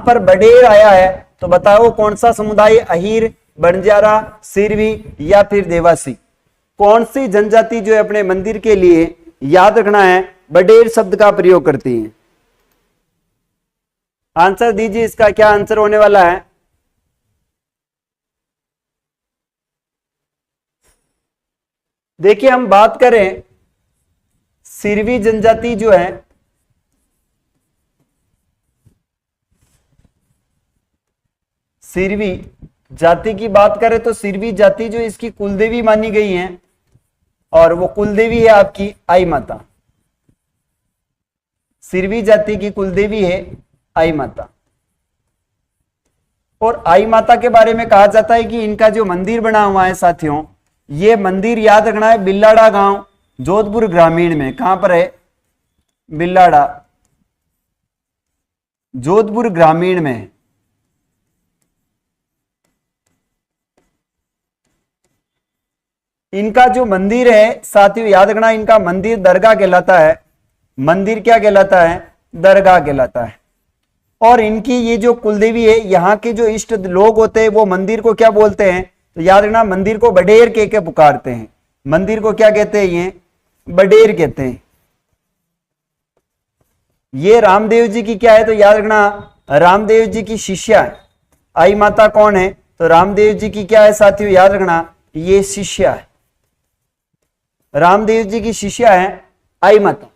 पर बडेर आया है तो बताओ कौन सा समुदाय, अहीर, बंजारा, सिरवी या फिर देवासी? कौन सी जनजाति जो है अपने मंदिर के लिए, याद रखना है, बडेर शब्द का प्रयोग करती है? आंसर दीजिए, इसका क्या आंसर होने वाला है? देखिए हम बात करें सिरवी जनजाति जो है, सिरवी जाति की बात करें तो सिरवी जाति जो इसकी कुलदेवी मानी गई है, और वो कुलदेवी है आपकी आई माता। सिरवी जाति की कुलदेवी है आई माता। और आई माता के बारे में कहा जाता है कि इनका जो मंदिर बना हुआ है साथियों, ये मंदिर याद रखना है बिल्लाड़ा गांव, जोधपुर ग्रामीण में। कहां पर है? बिल्लाड़ा, जोधपुर ग्रामीण में। इनका जो मंदिर है साथियों, याद रखना, इनका मंदिर दरगाह कहलाता है। मंदिर क्या कहलाता है? दरगाह कहलाता है। और इनकी ये जो कुलदेवी है, यहाँ के जो इष्ट लोग होते हैं वो मंदिर को क्या बोलते हैं? तो याद रखना, मंदिर को बडेर कह के पुकारते हैं। मंदिर को क्या कहते हैं? ये बडेर कहते हैं। ये रामदेव जी की क्या है? तो याद रखना, रामदेव जी की शिष्या है। आई माता कौन है? तो रामदेव जी की क्या है साथियों? याद रखना, ये शिष्या है। रामदेव जी की शिष्या है आई माता।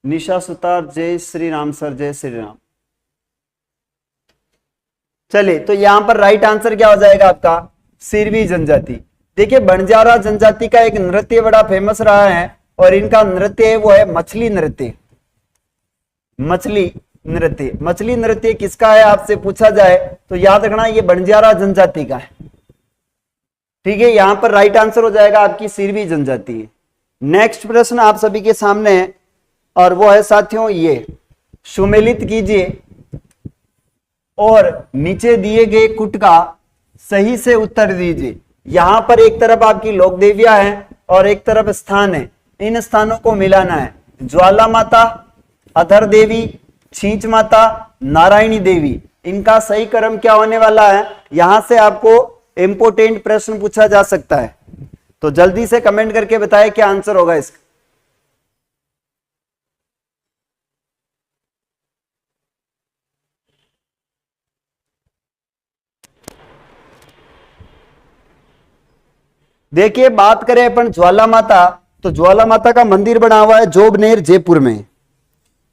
निशा सुतार, जय श्री राम सर, जय श्री राम। चलिए, तो यहां पर राइट आंसर क्या हो जाएगा आपका? सिरवी जनजाति। देखिए बंजारा जनजाति का एक नृत्य बड़ा फेमस रहा है, और इनका नृत्य है वो है मछली नृत्य। मछली नृत्य, मछली नृत्य किसका है आपसे पूछा जाए तो याद रखना ये बंजारा जनजाति का है। ठीक है, यहां पर राइट आंसर हो जाएगा आपकी सिरवी जनजाति। नेक्स्ट प्रश्न आप सभी के सामने है, और वो है साथियों ये, सुमेलित कीजिए और नीचे दिए गए कुट का सही से उत्तर दीजिए। यहां पर एक तरफ आपकी लोक देवियां हैं और एक तरफ स्थान है, इन स्थानों को मिलाना है। ज्वाला माता, अधर देवी, छींच माता, नारायणी देवी, इनका सही क्रम क्या होने वाला है? यहां से आपको इंपोर्टेंट प्रश्न पूछा जा सकता है, तो जल्दी से कमेंट करके बताएं क्या आंसर होगा इसका। देखिए बात करें अपन ज्वाला माता, तो ज्वाला माता का मंदिर बना हुआ है जोबनेर जयपुर में।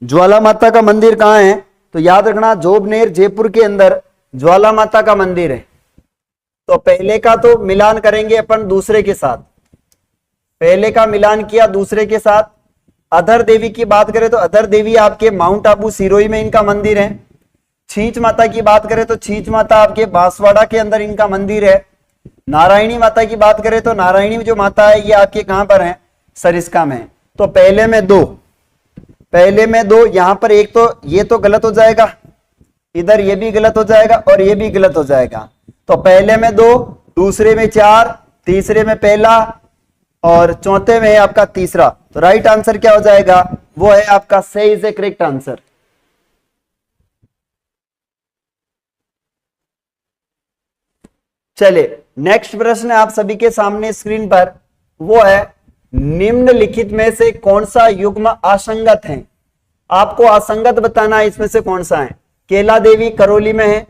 ज्वाला माता का मंदिर कहां है? तो याद रखना जोबनेर जयपुर के अंदर ज्वाला माता का मंदिर है। तो पहले का तो मिलान करेंगे अपन दूसरे के साथ, पहले का मिलान किया दूसरे के साथ। अधर देवी की बात करें तो अधर देवी आपके माउंट आबू सिरोही में इनका मंदिर है। छींच माता की बात करें तो छींच माता आपके बांसवाड़ा के अंदर इनका मंदिर है। नारायणी माता की बात करें तो नारायणी जो माता है ये आपके कहां पर है? सरिस्का में। तो पहले में दो, पहले में दो, यहां पर एक तो ये तो गलत हो जाएगा, इधर ये भी गलत हो जाएगा और ये भी गलत हो जाएगा। तो पहले में दो, दूसरे में चार, तीसरे में पहला और चौथे में है आपका तीसरा। तो राइट आंसर क्या हो जाएगा? वो है आपका सही से करेक्ट आंसर। चलिए नेक्स्ट प्रश्न आप सभी के सामने स्क्रीन पर, वो है निम्नलिखित में से कौन सा युग्म असंगत है? आपको असंगत बताना है इसमें से कौन सा है। केला देवी करौली में है,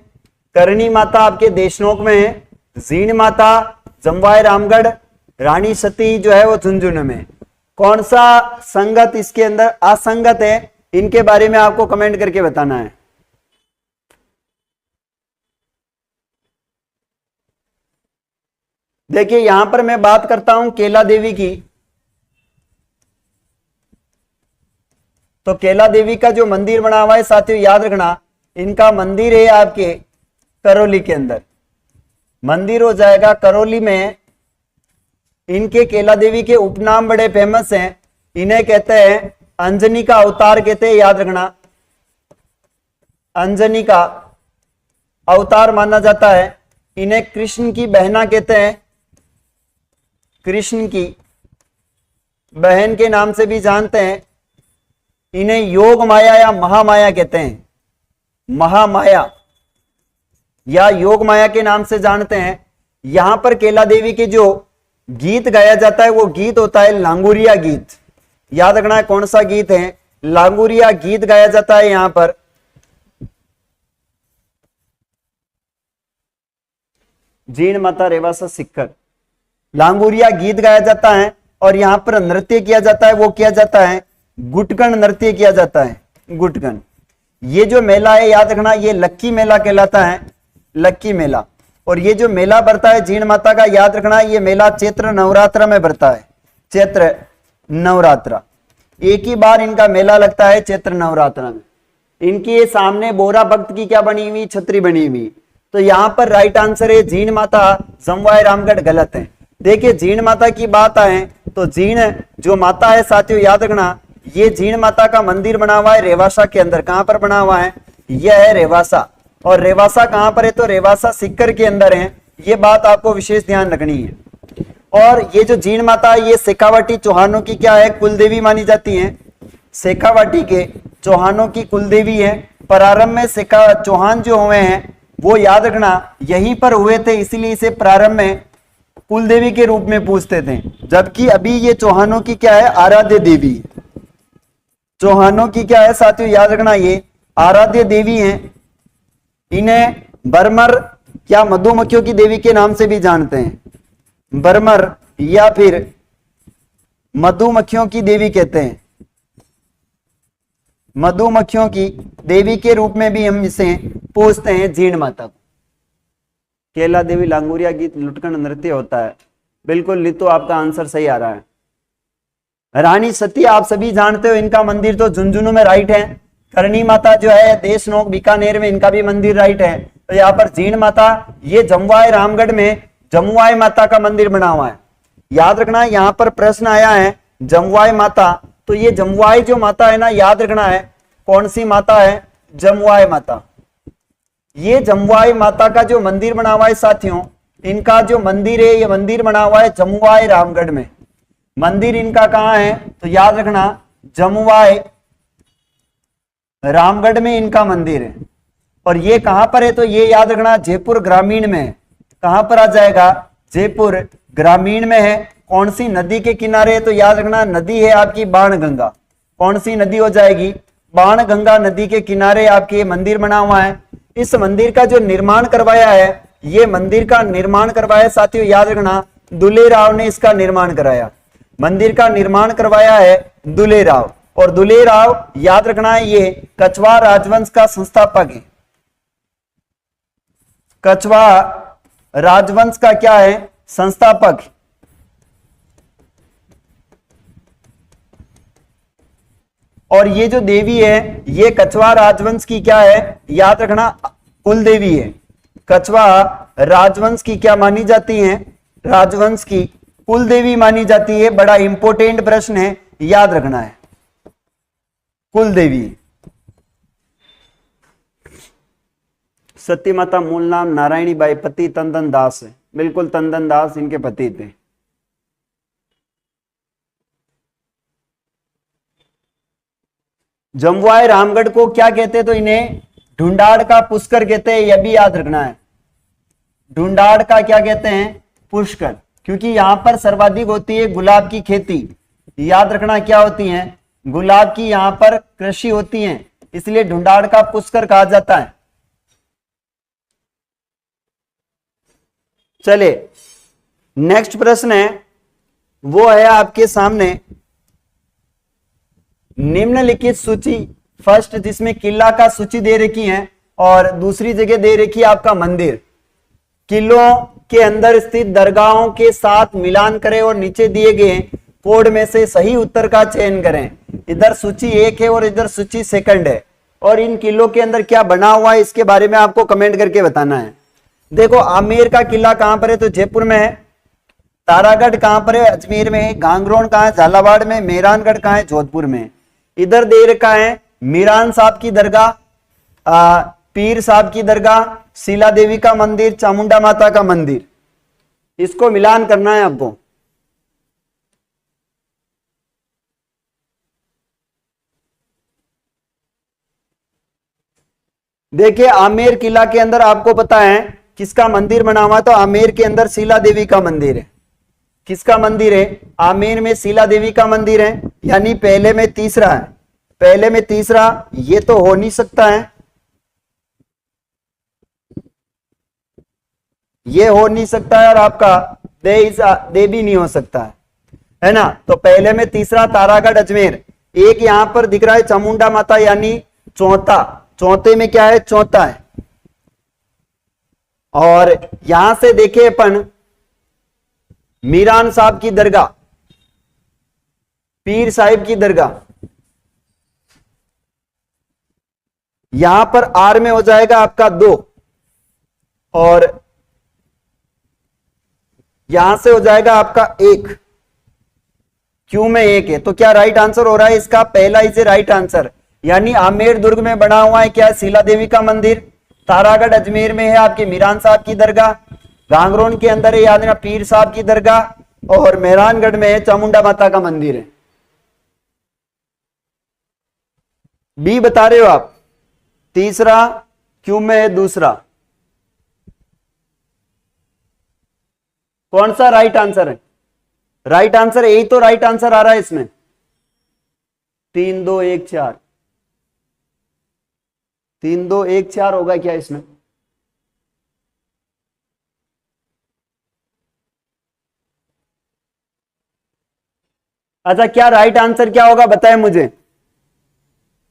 करणी माता आपके देशनोक में है, जीण माता जमवाय रामगढ़, रानी सती जो है वो झुंझुनू में। कौन सा संगत इसके अंदर असंगत है, इनके बारे में आपको कमेंट करके बताना है। देखिए यहां पर मैं बात करता हूं केला देवी की, तो केला देवी का जो मंदिर बना हुआ है साथियों याद रखना, इनका मंदिर है आपके करौली के अंदर, मंदिर हो जाएगा करौली में। इनके केला देवी के उपनाम बड़े फेमस हैं, इन्हें कहते हैं अंजनी का अवतार कहते हैं, याद रखना अंजनी का अवतार माना जाता है। इन्हें कृष्ण की बहना कहते हैं, कृष्ण की बहन के नाम से भी जानते हैं। इन्हें योग माया या महामाया कहते हैं, महामाया या योग माया के नाम से जानते हैं। यहां पर केला देवी के जो गीत गाया जाता है वो गीत होता है लांगुरिया गीत। याद रखना है कौन सा गीत है, लांगुरिया गीत गाया जाता है यहां पर। जीण माता रेवासा सिक्कर, लांगुरिया गीत गाया जाता है और यहां पर नृत्य किया जाता है, वो किया जाता है गुटकन नृत्य किया जाता है, गुटकन। ये जो मेला है याद रखना ये लक्की मेला कहलाता है, लक्की मेला। और ये जो मेला बढ़ता है जीण माता का, याद रखना ये मेला चैत्र नवरात्र में बढ़ता है, चैत्र नवरात्र। एक ही बार इनका मेला लगता है चैत्र नवरात्र में। इनके सामने बोरा भक्त की क्या बनी हुई, छतरी बनी हुई। तो यहां पर राइट आंसर है जीण माता, जमवाय रामगढ़ गलत है। देखिए जीण माता की बात आए तो जीण जो माता है साथियों याद रखना, ये जीण माता का मंदिर बना हुआ है रेवासा के अंदर। कहां पर बना हुआ है, यह है रेवासा। और रेवासा कहां पर है, तो रेवासा सिक्कर के अंदर है। ये बात आपको विशेष ध्यान रखनी है। और ये जो जीण माता है ये शेखावाटी चौहानों की क्या है, कुलदेवी मानी जाती है। शेखावाटी के चौहानों की कुलदेवी है। प्रारंभ में शेखा चौहान जो हुए हैं वो याद रखना यहीं पर हुए थे, इसीलिए इसे प्रारंभ में कुलदेवी के रूप में पूछते थे। जबकि अभी ये चौहानों की क्या है, आराध्य देवी। चौहानों की क्या है साथियों याद रखना ये आराध्य देवी हैं। इन्हें बरमर या मधुमक्खियों की देवी के नाम से भी जानते हैं, बरमर या फिर मधुमक्खियों की देवी कहते हैं। मधुमक्खियों की देवी के रूप में भी हम इसे पूछते हैं जीण माता को। केला देवी लांगुरिया गीत लुटकन नृत्य होता है, बिल्कुल लितो आपका आंसर सही आ रहा है। रानी सती आप सभी जानते हो, इनका मंदिर तो झुंझुनू में राइट है। करणी माता जो है देशनोक बीकानेर में, इनका भी मंदिर राइट है। तो यहाँ पर जीण माता ये जमुआई रामगढ़ में जमुआई माता का मंदिर बना हुआ है। याद रखना यहाँ पर प्रश्न आया है जमुआई माता, तो ये जमुआई जो माता है ना याद रखना है कौन सी माता है, जमुआई माता। ये जमुआई माता का जो मंदिर बना हुआ है साथियों, इनका जो मंदिर है ये मंदिर बना हुआ है जमुआई रामगढ़ में। मंदिर इनका कहां है, तो याद रखना जमुआई रामगढ़ में इनका मंदिर है। और ये कहां पर है, तो ये याद रखना जयपुर ग्रामीण में है। कहां पर आ जाएगा, जयपुर ग्रामीण में है। कौन सी नदी के किनारे है, तो याद रखना नदी है आपकी बाणगंगा। कौन सी नदी हो जाएगी, बाणगंगा नदी के किनारे आपके मंदिर बना हुआ है। इस मंदिर का जो निर्माण करवाया है, ये मंदिर का निर्माण करवाया साथियों याद रखना दुले राव ने इसका निर्माण कराया। मंदिर का निर्माण करवाया है दुले राव। और दुले राव याद रखना है ये कछवा राजवंश का संस्थापक है। कछवा राजवंश का क्या है, संस्थापक। और ये जो देवी है ये कछवा राजवंश की क्या है, याद रखना कुल देवी है। कछवा राजवंश की क्या मानी जाती है, राजवंश की कुल देवी मानी जाती है। बड़ा इंपॉर्टेंट प्रश्न है, याद रखना है कुल देवी। सती माता मूल नाम नारायणी बाई, पति तंदन दास है। बिल्कुल तंदन दास इनके पति थे। जमुआई रामगढ़ को क्या कहते हैं, तो इन्हें ढूंढाड़ का पुष्कर कहते हैं। यह भी याद रखना है ढूंढाड़ का क्या कहते हैं, पुष्कर। क्योंकि यहां पर सर्वाधिक होती है गुलाब की खेती। याद रखना क्या होती है, गुलाब की यहां पर कृषि होती है, इसलिए ढूंढाड़ का पुष्कर कहा जाता है। चले नेक्स्ट प्रश्न है, वो है आपके सामने निम्नलिखित सूची। फर्स्ट जिसमें किला का सूची दे रखी है और दूसरी जगह दे रखी है आपका मंदिर। किलों के अंदर स्थित दरगाहों के साथ मिलान करें और नीचे दिए गए कोड में से सही उत्तर का चयन करें। इधर सूची 1 है और इधर सूची 2 है। और इन किलों के अंदर क्या बना हुआ है इसके बारे में आपको कमेंट करके बताना है। देखो आमेर का किला कहां पर है, तो जयपुर में है। तारागढ़ कहां पर है, अजमेर में है। गांगरोन कहां है, झालावाड़ में। मेहरानगढ़ कहां है, जोधपुर में। इधर दे रखा है मीरान साहब की दरगाह, पीर साहब की दरगाह, शीला देवी का मंदिर, चामुंडा माता का मंदिर। इसको मिलान करना है आपको। देखिए आमेर किला के अंदर आपको पता है किसका मंदिर बना हुआ है, तो आमेर के अंदर शीला देवी का मंदिर है। किसका मंदिर है? आमेर में शीला देवी का मंदिर है, यानी पहले में तीसरा है। पहले में तीसरा ये तो हो नहीं सकता है, ये हो नहीं सकता है, और आपका दे भी नहीं हो सकता है ना। तो पहले में तीसरा तारागढ़ अजमेर। एक यहां पर दिख रहा है चामुंडा माता, यानी चौथा, चौथे में क्या है? चौथा है। और यहां से देखे अपन मीरान साहब की दरगाह, पीर साहिब की दरगाह, यहां पर आर में हो जाएगा आपका 2, और यहां से हो जाएगा आपका 1, क्यू में 1 है। तो क्या राइट आंसर हो रहा है इसका? पहला इसे राइट आंसर, यानी आमेर दुर्ग में बना हुआ है क्या? शीला देवी का मंदिर। तारागढ़ अजमेर में है आपके मीरान साहब की दरगाह। गांगरोन के अंदर है याद रखना पीर साहब की दरगाह, और मेहरानगढ़ में है चामुंडा माता का मंदिर है। बी बता रहे हो आप? तीसरा, क्यू में है दूसरा। कौन सा राइट आंसर है? राइट आंसर यही तो राइट आंसर आ रहा है इसमें। 3 2 1 4, 3 2 1 4 होगा क्या इसमें? अच्छा, क्या राइट आंसर क्या होगा बताएं मुझे।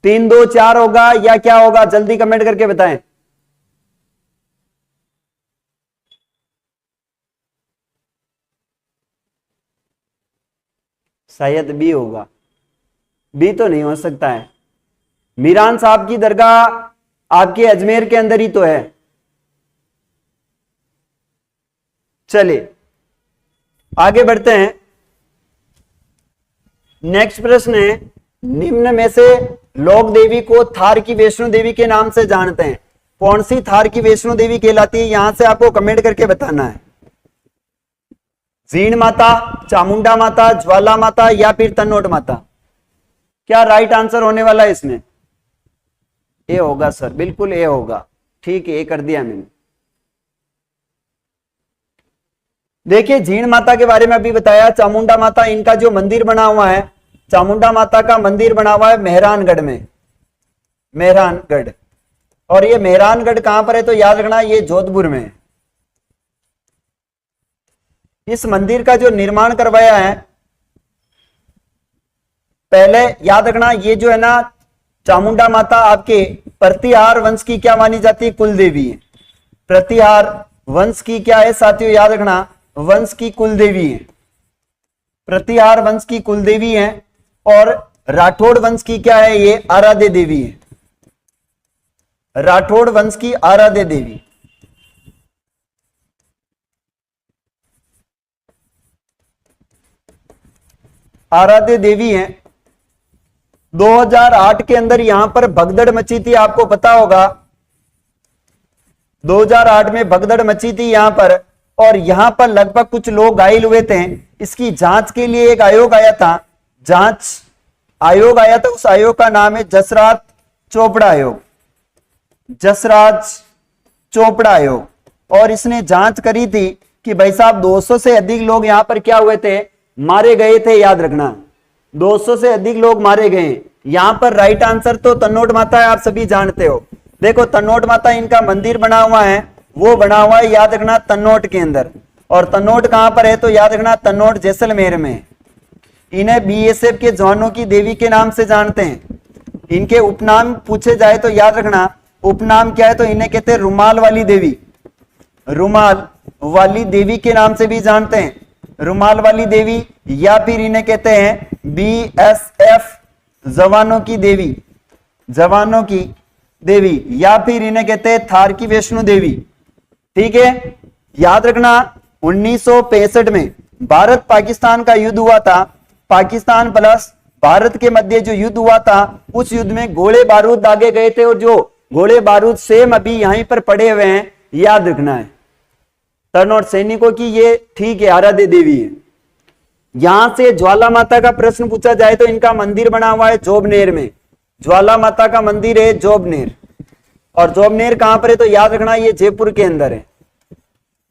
3 2 4 होगा या क्या होगा? जल्दी कमेंट करके बताएं। शायद बी होगा। बी तो नहीं हो सकता है। मीरान साहब की दरगाह आपके अजमेर के अंदर ही तो है। चलिए आगे बढ़ते हैं। नेक्स्ट प्रश्न है, निम्न में से लोक देवी को थार की वैष्णो देवी के नाम से जानते हैं। कौन सी थार की वैष्णो देवी कहलाती है? यहां से आपको कमेंट करके बताना है। जीण माता, चामुंडा माता, ज्वाला माता या फिर तन्नोट माता? क्या राइट आंसर होने वाला है इसमें? ए होगा सर, बिल्कुल ए होगा। ठीक है, ए कर दिया मैंने। देखिए जीण माता के बारे में अभी बताया, चामुंडा माता इनका जो मंदिर बना हुआ है, चामुंडा माता का मंदिर बना हुआ है मेहरानगढ़ में, मेहरानगढ़। और ये मेहरानगढ़ कहां पर है? तो याद रखना ये जोधपुर में है। इस मंदिर का जो निर्माण करवाया है, पहले याद रखना ये जो है ना चामुंडा माता आपके प्रतिहार वंश की क्या मानी जाती है? कुल देवी है। प्रतिहार वंश की क्या है साथियों? याद रखना वंश की कुल देवी है। प्रतिहार वंश की कुल देवी है। और राठौड़ वंश की क्या है? ये आराध्य देवी है। राठौड़ वंश की आराध्य देवी। आराध्य देवी है। 2008 के अंदर यहां पर भगदड़ मची थी, आपको पता होगा। 2008 में भगदड़ मची थी यहां पर, और यहां पर लगभग कुछ लोग घायल हुए थे। इसकी जांच के लिए एक आयोग आया था, जांच आयोग आया था। उस आयोग का नाम है जसराज चोपड़ा आयोग, जसराज चोपड़ा आयोग। और इसने जांच करी थी कि भाई साहब 200 से अधिक लोग यहां पर क्या हुए थे? मारे गए थे। याद रखना 200 से अधिक लोग मारे गए। यहां पर राइट आंसर तो तन्नोट माता है, आप सभी जानते हो। देखो तन्नोट माता इनका मंदिर बना हुआ है, वो बना हुआ है याद रखना तन्नोट के अंदर। और तन्नोट कहां पर है? तो याद रखना तन्नोट जैसलमेर में। इन्हें बीएसएफ के जवानों की देवी के नाम से जानते हैं। इनके उपनाम पूछे जाए तो याद रखना उपनाम क्या है? तो इन्हें कहते हैं रुमाल वाली देवी, रुमाल वाली देवी के नाम से भी जानते हैं, रुमाल वाली देवी। या फिर इन्हें कहते हैं बीएसएफ जवानों की देवी, जवानों की देवी। या फिर इन्हें कहते हैं थार की वैष्णो देवी। ठीक है, याद रखना 1965 में भारत पाकिस्तान का युद्ध हुआ था। पाकिस्तान प्लस भारत के मध्य जो युद्ध हुआ था, उस युद्ध में गोले बारूद दागे गए थे, और जो गोले बारूद सेम अभी यहीं पर पड़े हुए हैं, याद रखना है। तन्नोट सैनिकों की ये ठीक है आराध्य देवी है। यहां से ज्वाला माता का प्रश्न पूछा जाए तो इनका मंदिर बना हुआ है जोबनेर में, ज्वाला माता का मंदिर है जोबनेर। और जोबनेर कहां पर है तो याद रखना ये जयपुर के अंदर है।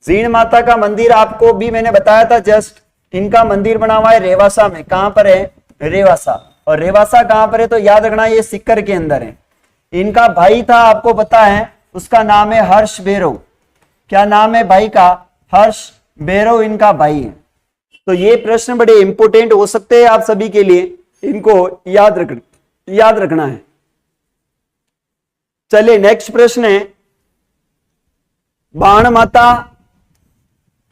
जीण माता का मंदिर आपको भी मैंने बताया था जस्ट, इनका मंदिर बना हुआ है रेवासा में। कहां पर है? रेवासा। और रेवासा कहां पर है तो याद रखना ये सीकर के अंदर है। इनका भाई था आपको पता है, उसका नाम है हर्ष भैरव। क्या नाम है भाई का? हर्ष भैरव इनका भाई है। तो ये प्रश्न बड़े इंपोर्टेंट हो सकते हैं आप सभी के लिए, इनको याद रखना है। चलिए नेक्स्ट प्रश्न है, बाण माता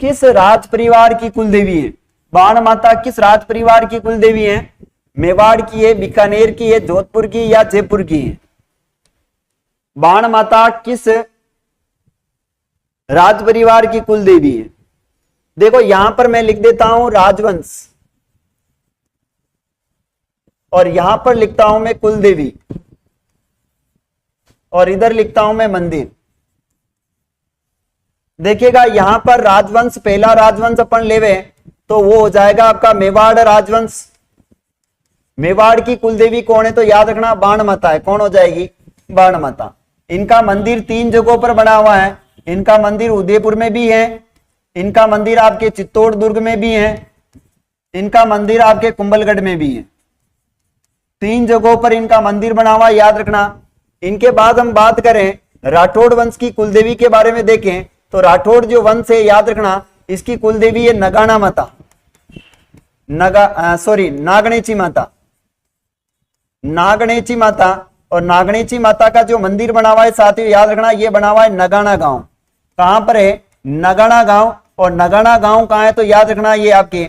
किस राज परिवार की कुल देवी है? बाण माता किस राज परिवार की कुल देवी है? मेवाड़ की है, बीकानेर की है, जोधपुर की या जयपुर की है? बाण माता किस राज परिवार की कुल देवी है? देखो यहां पर मैं लिख देता हूं राजवंश, और यहां पर लिखता हूं मैं कुल देवी, और इधर लिखता हूं मैं मंदिर। देखिएगा यहां पर राजवंश, पहला राजवंश अपन लेवे तो वो हो जाएगा आपका मेवाड़ राजवंश। मेवाड़ की कुलदेवी कौन है तो याद रखना बाण माता है। कौन हो जाएगी? बाण माता। इनका मंदिर 3 जगहों पर बना हुआ है। इनका मंदिर उदयपुर में भी है, इनका मंदिर आपके चित्तौड़ दुर्ग में भी है, इनका मंदिर आपके कुंभलगढ़ में भी है। 3 जगहों पर इनका मंदिर बना हुआ, याद रखना। इनके बाद हम बात करें राठौड़ वंश की कुलदेवी के बारे में देखें तो राठौड़ जो वंश है याद रखना इसकी कुलदेवी है नगाना माता, नागणेची माता। नागणेची माता, और नागणेची माता का जो मंदिर बना हुआ है साथियों याद रखना ये बना हुआ है नगाना गांव। कहां पर है? नगाना गांव। और नगाना गांव कहां है तो याद रखना ये आपके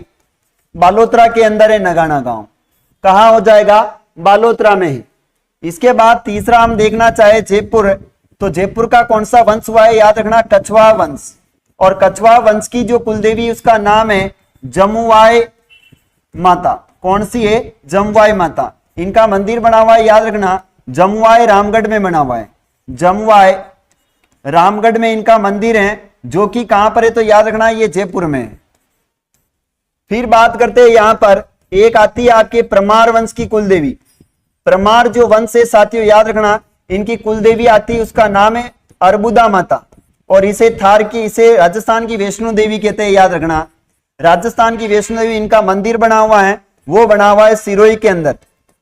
बालोतरा के अंदर है नगाना गांव। कहां हो जाएगा? बालोतरा में है। इसके बाद तीसरा हम देखना चाहे जयपुर, तो जयपुर का कौन सा वंश हुआ है? याद रखना कछवा वंश। और कछवा वंश की जो कुलदेवी उसका नाम है जमुवाई माता। कौन सी है? जमुवाई माता। इनका मंदिर बना हुआ है याद रखना जमुवाई रामगढ़ में बना हुआ है। जमुवाई रामगढ़ में इनका मंदिर है, जो कि कहां पर है तो याद रखना ये जयपुर में है। फिर बात करते हैं यहां पर एक आती है आपके परमार वंश की कुलदेवी। परमार जो वंश है साथियों याद रखना इनकी कुलदेवी आती है, उसका नाम है अर्बुदा माता। और इसे राजस्थान की वैष्णो देवी कहते हैं, याद रखना। राजस्थान की वैष्णो देवी इनका मंदिर बना हुआ है, वो बना हुआ है सिरोही के अंदर।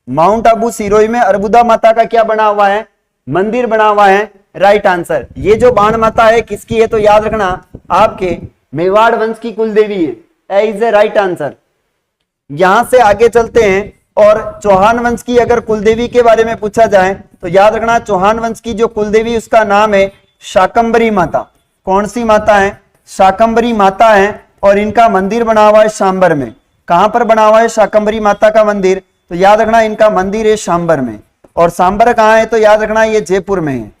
माउंट आबू सिरोही में अर्बुदा माता का क्या बना हुआ है? मंदिर बना हुआ है। Right answer. ये जो बाण माता है किसकी है तो याद रखना आपके मेवाड़ वंश की कुलदेवी है। Is a right answer. यहां से आगे चलते हैं, और चौहान वंश की अगर कुलदेवी के बारे में पूछा जाए तो याद रखना चौहान वंश की जो कुलदेवी उसका नाम है शाकंभरी माता। कौन सी माता है? शाकंभरी माता है। और इनका मंदिर बना हुआ है सांबर में। कहां पर बना हुआ है शाकंभरी माता का मंदिर? तो याद रखना इनका मंदिर है सांबर में। और सांबर कहां है तो याद रखना ये जयपुर में है।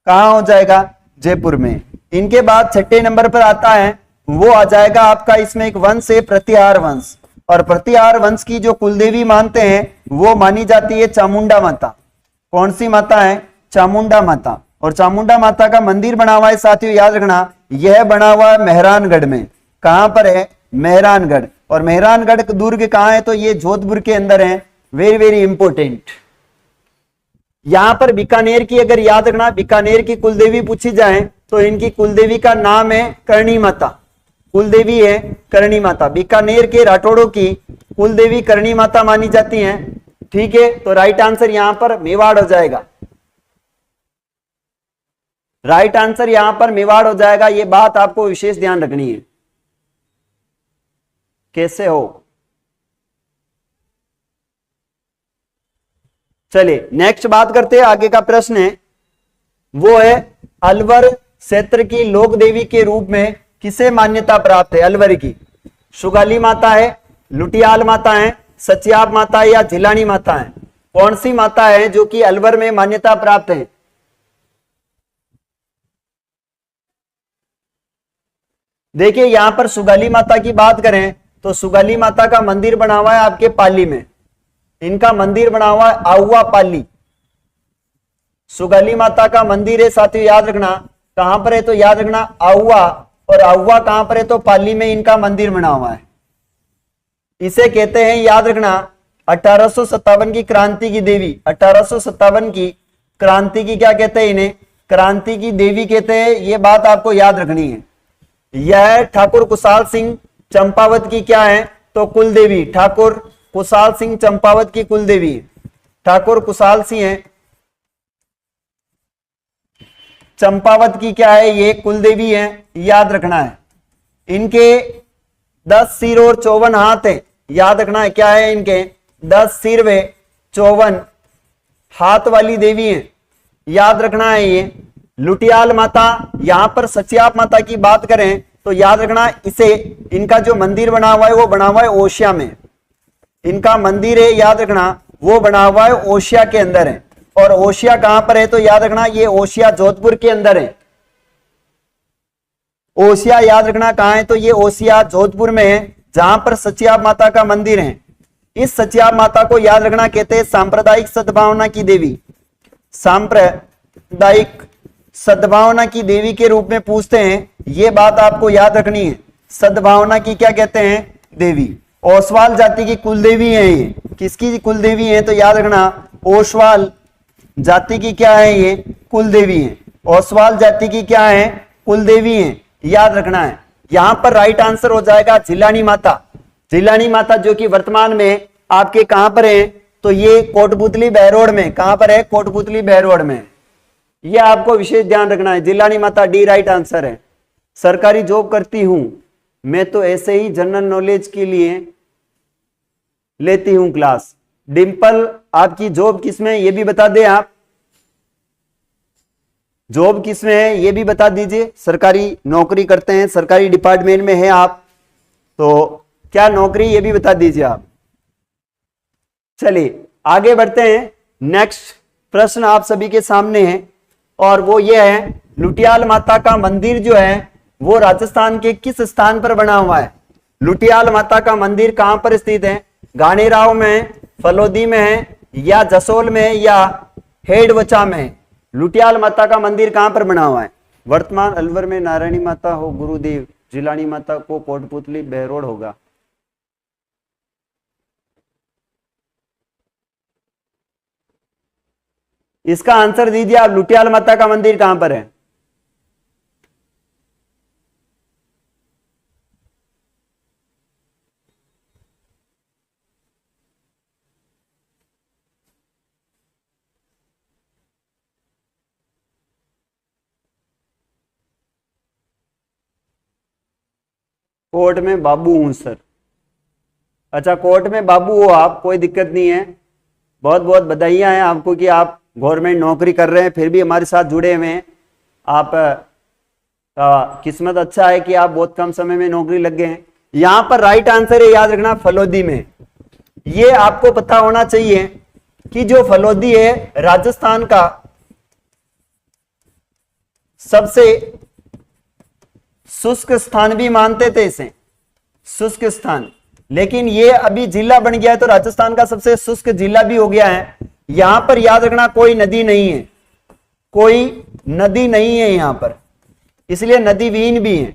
कहां हो जाएगा? जयपुर में। इनके बाद 6ठे नंबर पर आता है, वो आ जाएगा आपका इसमें एक वंश है प्रतिहार वंश। और प्रतिहार वंश की जो कुलदेवी मानते हैं वो मानी जाती है चामुंडा माता। कौन सी माता है? चामुंडा माता। और चामुंडा माता का मंदिर बना हुआ है साथियों याद रखना यह बना हुआ है मेहरानगढ़ में। कहां पर है? मेहरानगढ़। और मेहरानगढ़ दुर्ग कहां है तो ये जोधपुर के अंदर है। Very very important. यहां पर बीकानेर की अगर याद रखना बीकानेर की कुलदेवी पूछी जाए तो इनकी कुलदेवी का नाम है करणी माता। कुलदेवी है करणी माता। बीकानेर के राठौड़ों की कुलदेवी करणी माता मानी जाती हैं। ठीक है, तो राइट आंसर यहां पर मेवाड़ हो जाएगा। राइट आंसर यहां पर मेवाड़ हो जाएगा। ये बात आपको विशेष ध्यान रखनी है। कैसे हो? चलिए नेक्स्ट बात करते हैं। आगे का प्रश्न है वो है अलवर क्षेत्र की लोक देवी के रूप में किसे मान्यता प्राप्त है? अलवर की सुगाली माता है, लुटियाल माता है, सचियाब माता है या झिलानी माता है? कौन सी माता है जो कि अलवर में मान्यता प्राप्त है? देखिए यहां पर सुगाली माता की बात करें तो सुगाली माता का मंदिर बना हुआ है आपके पाली में। इनका मंदिर बना हुआ है आहुआ पाली। सुगाली माता का मंदिर है साथियों याद रखना कहां पर है तो याद रखना आहुआ। और आहुआ कहां पर है तो पाली में इनका मंदिर बना हुआ है। इसे कहते हैं याद रखना 1857 की क्रांति की देवी। 1857 की क्रांति की क्या कहते हैं इन्हें? क्रांति की देवी कहते हैं, ये बात आपको याद रखनी है। यह ठाकुर कुशाल सिंह चंपावत की क्या है, तो कुल देवी, ठाकुर कुशाल सिंह चंपावत की कुल देवी, ठाकुर कुशाल सिंह है चंपावत की क्या है, ये कुल देवी है, याद रखना है। इनके 10 सिर और 54 हाथ है, याद रखना है क्या है, इनके 10 सिर व 54 हाथ वाली देवी है, याद रखना है। ये लुटियाल माता, यहां पर सचियाप माता की बात करें तो याद रखना, इसे इनका जो मंदिर बना हुआ है वो बना हुआ है ओशिया में, इनका मंदिर है, याद रखना वो बना हुआ है ओशिया के अंदर है। और ओशिया कहां पर है, तो याद रखना ये ओशिया जोधपुर के अंदर है। ओशिया याद रखना कहां है, तो ये ओशिया जोधपुर में है, जहां पर सचियाप माता का मंदिर है। इस सचियाप माता को याद रखना कहते हैं सांप्रदायिक सद्भावना की देवी, सांप्रदायिक सद्भावना की देवी के रूप में पूछते हैं, ये बात आपको याद रखनी है। सद्भावना की क्या कहते हैं, देवी। ओसवाल जाति की कुल देवी है ये, किसकी कुल देवी है, तो याद रखना ओसवाल जाति की क्या है, ये कुल देवी है। ओसवाल जाति की क्या है, कुल देवी है, याद रखना है। यहां पर राइट आंसर हो जाएगा जिलानी माता। जिलानी माता जो कि वर्तमान में आपके कहां पर है, तो ये कोटपुतली बहरोड में, कहां पर है, कोटपुतली बहरोड में। ये आपको विशेष ध्यान रखना है। Jilani Mata D right answer है। सरकारी जॉब करती हूं मैं, तो ऐसे ही जनरल नॉलेज के लिए लेती हूं क्लास। डिंपल आपकी जॉब किसमें, ये भी बता दें आप, जॉब किसमें है ये भी बता दीजिए। सरकारी नौकरी करते हैं, सरकारी डिपार्टमेंट में है आप, तो क्या नौकरी, ये भी बता दीजिए आप। चलिए आगे बढ़ते हैं। नेक्स्ट प्रश्न आप सभी के सामने है और वो ये है, लुटियाल माता का मंदिर जो है वो राजस्थान के किस स्थान पर बना हुआ है। लुटियाल माता का मंदिर कहां पर स्थित है, गानेराव में, फलोदी में है, या जसोल में, या हेडवचा में है। लुटियाल माता का मंदिर कहां पर बना हुआ है। वर्तमान अलवर में नारायणी माता हो गुरुदेव, जिलानी माता को कोटपुतली बहरोड होगा। इसका आंसर दीजिए आप, लुटियाल माता का मंदिर कहां पर है। कोर्ट में बाबू हूं सर। अच्छा कोर्ट में बाबू हो आप, कोई दिक्कत नहीं है, बहुत बहुत बधाइयां हैं आपको कि आप गवर्नमेंट नौकरी कर रहे हैं, फिर भी हमारे साथ जुड़े हुए हैं। आप किस्मत अच्छा है कि आप बहुत कम समय में नौकरी लग गए हैं। यहां पर राइट आंसर है, याद रखना फलोदी में। ये आपको पता होना चाहिए कि जो फलोदी है राजस्थान का सबसे शुष्क स्थान भी मानते थे इसे, शुष्क स्थान, लेकिन ये अभी जिला बन गया है तो राजस्थान का सबसे शुष्क जिला भी हो गया है। यहां पर याद रखना कोई नदी नहीं है, कोई नदी नहीं है यहां पर, इसलिए नदी विहीन भी है।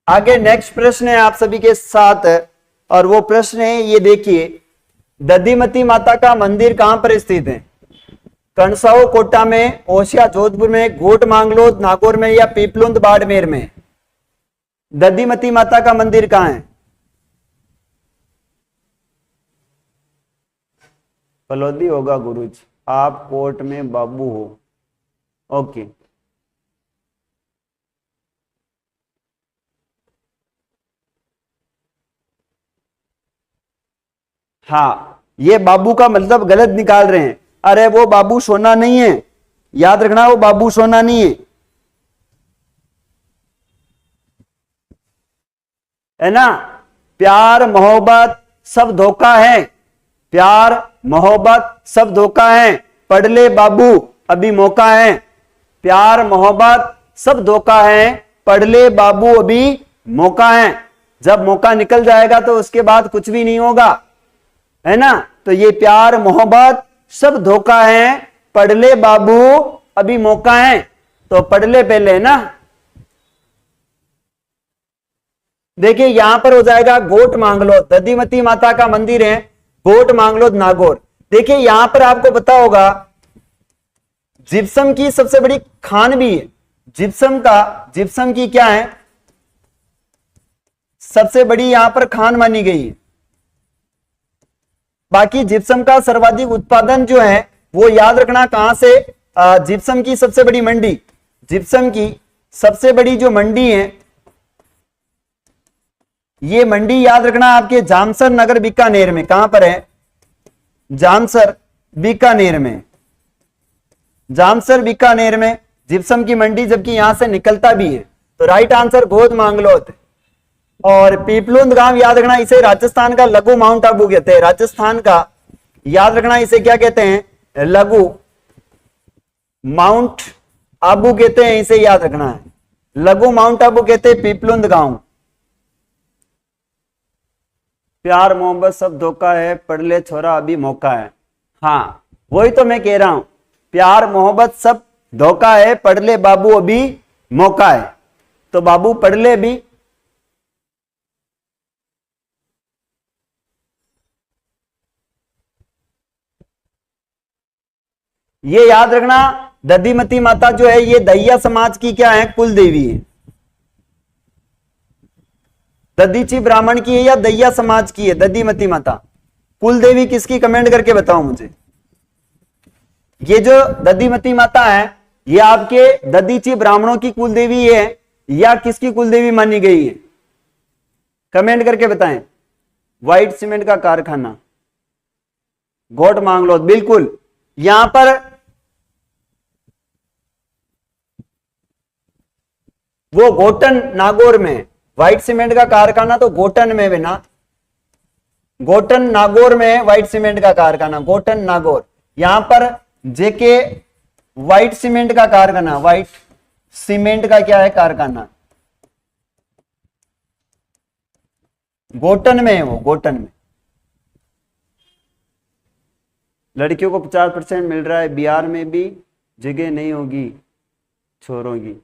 आगे नेक्स्ट प्रश्न है आप सभी के साथ और वो प्रश्न है ये देखिए, दधिमती माता का मंदिर कहां पर स्थित है। कणसाऊ कोटा में, ओसिया जोधपुर में, घोट मांगलोद नागौर में, या पीपलुंद बाड़मेर में। दधिमती माता का मंदिर कहां है। फलोदी होगा गुरुजी, आप कोर्ट में बाबू हो। ओके हाँ, ये बाबू का मतलब गलत निकाल रहे हैं। अरे वो बाबू सोना नहीं है, याद रखना वो बाबू सोना नहीं है ना। प्यार मोहब्बत सब धोखा है, प्यार मोहब्बत सब धोखा है, पढ़ ले बाबू अभी मौका है। प्यार मोहब्बत सब धोखा है, पढ़ ले बाबू अभी मौका है। जब मौका निकल जाएगा तो उसके बाद कुछ भी नहीं होगा, है ना। तो ये प्यार मोहब्बत सब धोखा है, पढ़ ले बाबू अभी मौका है, तो पढ़ ले पहले ना। देखिए यहां पर हो जाएगा घोट मांगलोद, दधिमती माता का मंदिर है घोट मांगलोद नागौर। देखिए यहां पर आपको पता होगा जिप्सम की सबसे बड़ी खान भी है। जिप्सम की क्या है, सबसे बड़ी यहां पर खान मानी गई है। बाकी जिप्सम का सर्वाधिक उत्पादन जो है वो याद रखना कहां से, जिप्सम की सबसे बड़ी मंडी, जिप्सम की सबसे बड़ी जो मंडी है, ये मंडी याद रखना आपके जामसर नगर बीकानेर में। कहां पर है, जामसर बीकानेर में, जामसर बीकानेर में जिप्सम की मंडी, जबकि यहां से निकलता भी है। तो राइट आंसर गोद मांगलोत। और पीपलुंद गांव याद रखना, इसे राजस्थान का लघु माउंट आबू कहते हैं। राजस्थान का याद रखना इसे क्या कहते हैं, लघु माउंट आबू कहते हैं, इसे याद रखना है, लघु माउंट आबू कहते हैं पीपलुंद गांव। प्यार मोहब्बत सब धोखा है, पढ़ ले छोरा अभी मौका है। हाँ वही तो मैं कह रहा हूं, प्यार मोहब्बत सब धोखा है, पढ़ ले बाबू अभी मौका है। तो बाबू पढ़ ले भी। ये याद रखना, दधिमती माता जो है ये दहिया समाज की क्या है, कुल देवी है। दधीची ब्राह्मण की है या दहिया समाज की है दधिमती माता, कुल देवी किसकी, कमेंट करके बताओ मुझे। ये जो दधिमती माता है ये आपके दधीची ब्राह्मणों की कुल देवी है या किसकी कुल देवी मानी गई है, कमेंट करके बताएं। व्हाइट सीमेंट का कारखाना गोट मांगलोद, बिल्कुल। यहां पर वो गोटन नागौर में, व्हाइट सीमेंट का कारखाना तो गोटन में है ना, गोटन नागौर में व्हाइट सीमेंट का कारखाना, गोटन नागौर। यहां पर जेके व्हाइट सीमेंट का कारखाना, व्हाइट सीमेंट का क्या है कारखाना, गोटन में है वो, गोटन में। लड़कियों को 50% मिल रहा है, बिहार में भी जगह नहीं होगी छोरों की।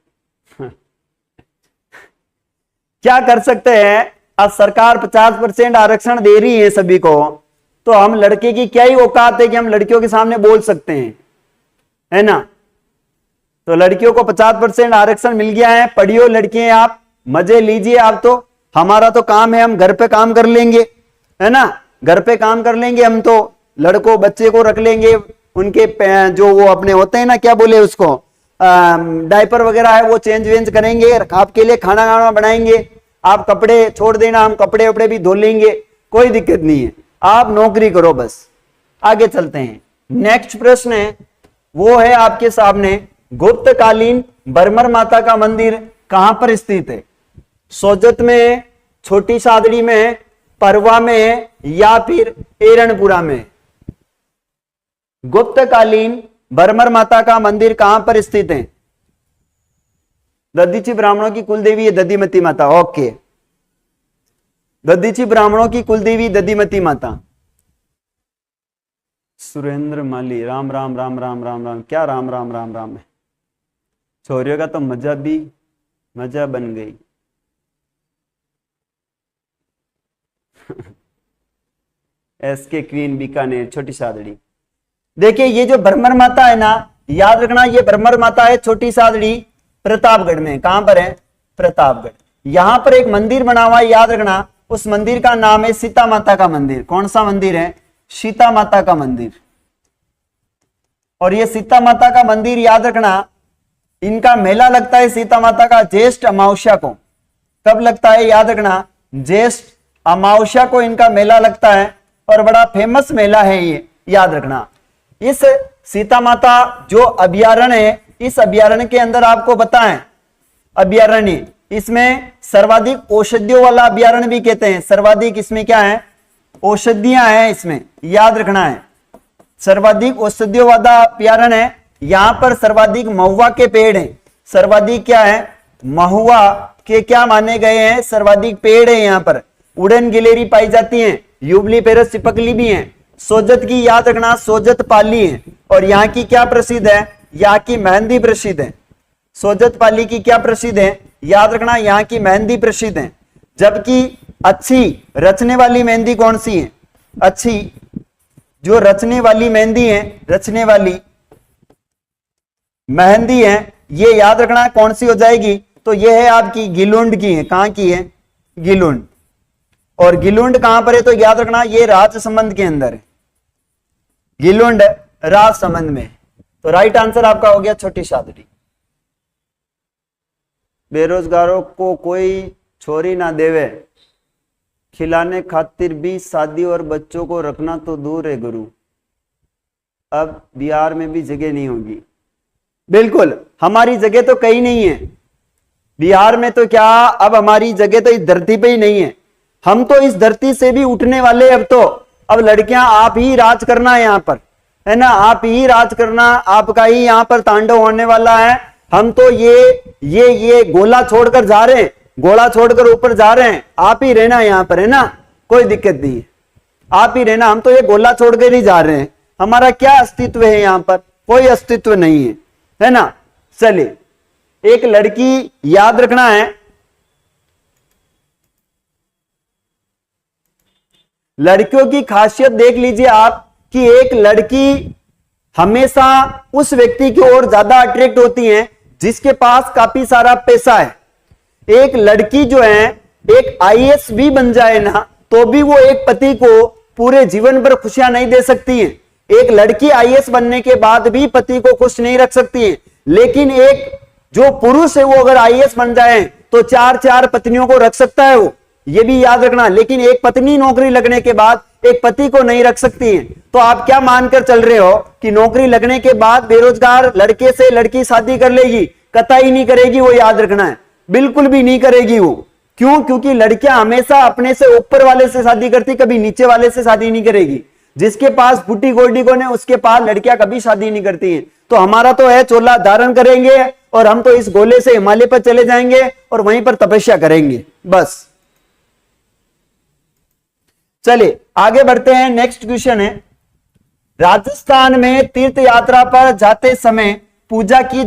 क्या कर सकते हैं, अब सरकार 50% आरक्षण दे रही है सभी को, तो हम लड़के की क्या ही औकात है कि हम लड़कियों के सामने बोल सकते हैं, है ना। तो लड़कियों को 50% आरक्षण मिल गया है, पढ़ियो लड़कियां, आप मजे लीजिए। आप तो, हमारा तो काम है, हम घर पे काम कर लेंगे, है ना, घर पे काम कर लेंगे हम तो, लड़कों बच्चे को रख लेंगे, उनके जो वो अपने होते हैं ना, क्या बोले उसको, डायपर वगैरह है वो चेंज वेंज करेंगे, आपके लिए खाना खाना बनाएंगे, आप कपड़े छोड़ देना, हम कपड़े वपड़े भी धो लेंगे, कोई दिक्कत नहीं है, आप नौकरी करो बस। आगे चलते हैं, नेक्स्ट प्रश्न है वो है आपके सामने, गुप्तकालीन बरमर माता का मंदिर कहां पर स्थित है, सोजत में, छोटी सादड़ी में, परवा में या फिर एरणपुरा में। गुप्तकालीन बरमर माता का मंदिर कहां पर स्थित है, दधीची ब्राह्मणों की कुलदेवी है दधिमती माता, ओके, दधीची ब्राह्मणों की कुलदेवी दधिमती माता। सुरेंद्र माली, राम राम राम राम राम राम, क्या राम राम राम राम है, छोरियों का तो मजा बन गई। एसके क्वीन बीकानेर, छोटी सादड़ी। देखिए ये जो बरमर माता है ना, याद रखना ये बरमर माता है छोटी सादड़ी, प्रतापगढ़ में। कहां पर है, प्रतापगढ़। यहां पर एक मंदिर बना हुआ है, याद रखना उस मंदिर का नाम है सीता माता का मंदिर। कौन सा मंदिर है, सीता माता का मंदिर। और ये सीता माता का मंदिर याद रखना, इनका मेला लगता है सीता माता का ज्येष्ठ अमावस्या को। कब लगता है, याद रखना ज्येष्ठ अमावस्या को इनका मेला लगता है, और बड़ा फेमस मेला है ये, याद रखना। इस सीता माता जो अभयारण्य है, इस अभयारण्य के अंदर आपको बताएं, अभयारण्य इसमें सर्वाधिक औषधियों वाला अभयारण्य भी कहते हैं। सर्वाधिक इसमें क्या है, औषधियां हैं इसमें, याद रखना है, सर्वाधिक औषधियों वाला अभयारण्य है। यहां पर सर्वाधिक महुआ के पेड़ हैं, सर्वाधिक क्या है, महुआ के क्या माने गए हैं, सर्वाधिक पेड़ है। यहाँ पर उड़न गिलेरी पाई जाती है, यूबलीपेरस चिपकली भी है। सोजत की याद रखना सोजत पाली है, और यहाँ की क्या प्रसिद्ध है, यहाँ की मेहंदी प्रसिद्ध है। सोजत पाली की क्या प्रसिद्ध है, याद रखना यहाँ की मेहंदी प्रसिद्ध है। जबकि अच्छी रचने वाली मेहंदी कौन सी है, अच्छी जो रचने वाली मेहंदी है, रचने वाली मेहंदी है, ये याद रखना है कौन सी हो जाएगी, तो ये है आपकी गिलुंड की है। कहां की है? गिलुंड। और गिलुंड कहां पर है, तो याद रखना ये राज संबंध के अंदर है। गिलुंड राज संबंध में। तो राइट आंसर आपका हो गया छोटी शादरी। बेरोजगारों को कोई छोरी ना देवे, खिलाने खातिर भी शादी और बच्चों को रखना तो दूर है गुरु, अब बिहार में भी जगह नहीं होगी। बिल्कुल, हमारी जगह तो कहीं नहीं है बिहार में, तो क्या अब हमारी जगह तो इस धरती पे ही नहीं है। हम तो इस धरती से भी उठने वाले। अब लड़कियां आप ही राज करना है यहाँ पर, है ना, आप ही राज करना, आपका ही यहाँ पर तांडव होने वाला है। हम तो ये गोला छोड़कर जा रहे हैं, गोला छोड़कर ऊपर जा रहे हैं, आप ही रहना यहाँ पर, है ना, कोई दिक्कत नहीं है, आप ही रहना। हम तो ये गोला छोड़कर ही जा रहे हैं, हमारा क्या अस्तित्व है यहाँ पर? कोई अस्तित्व नहीं है ना। चलिए, एक लड़की याद रखना है, लड़कियों की खासियत देख लीजिए आप कि एक लड़की हमेशा उस व्यक्ति की ओर ज्यादा अट्रैक्ट होती है जिसके पास काफी सारा पैसा है। एक लड़की जो है एक आईएएस भी बन जाए ना, तो भी वो एक पति को पूरे जीवन भर खुशियां नहीं दे सकती है। एक लड़की आईएएस बनने के बाद भी पति को खुश नहीं रख सकती है। लेकिन एक जो पुरुष है वो अगर आईएएस बन जाए तो 4 पत्नियों को रख सकता है वो, ये भी याद रखना। लेकिन एक पत्नी नौकरी लगने के बाद एक पति को नहीं रख सकती है। तो आप क्या मानकर चल रहे हो कि नौकरी लगने के बाद बेरोजगार लड़के से लड़की शादी कर लेगी? कतई नहीं करेगी, वो याद रखना है, बिल्कुल भी नहीं करेगी वो। क्यों? क्योंकि लड़कियां हमेशा अपने से ऊपर वाले से शादी करती, कभी नीचे वाले से शादी नहीं करेगी। जिसके पास फूटी गोल्डी को ने उसके पास लड़कियां कभी शादी नहीं करती हैं। तो हमारा तो है चोला धारण करेंगे और हम तो इस गोले से हिमालय पर चले जाएंगे और वहीं पर तपस्या करेंगे, बस। चलिए आगे बढ़ते हैं। नेक्स्ट क्वेश्चन है, राजस्थान में तीर्थ यात्रा पर जाते समय पूजा की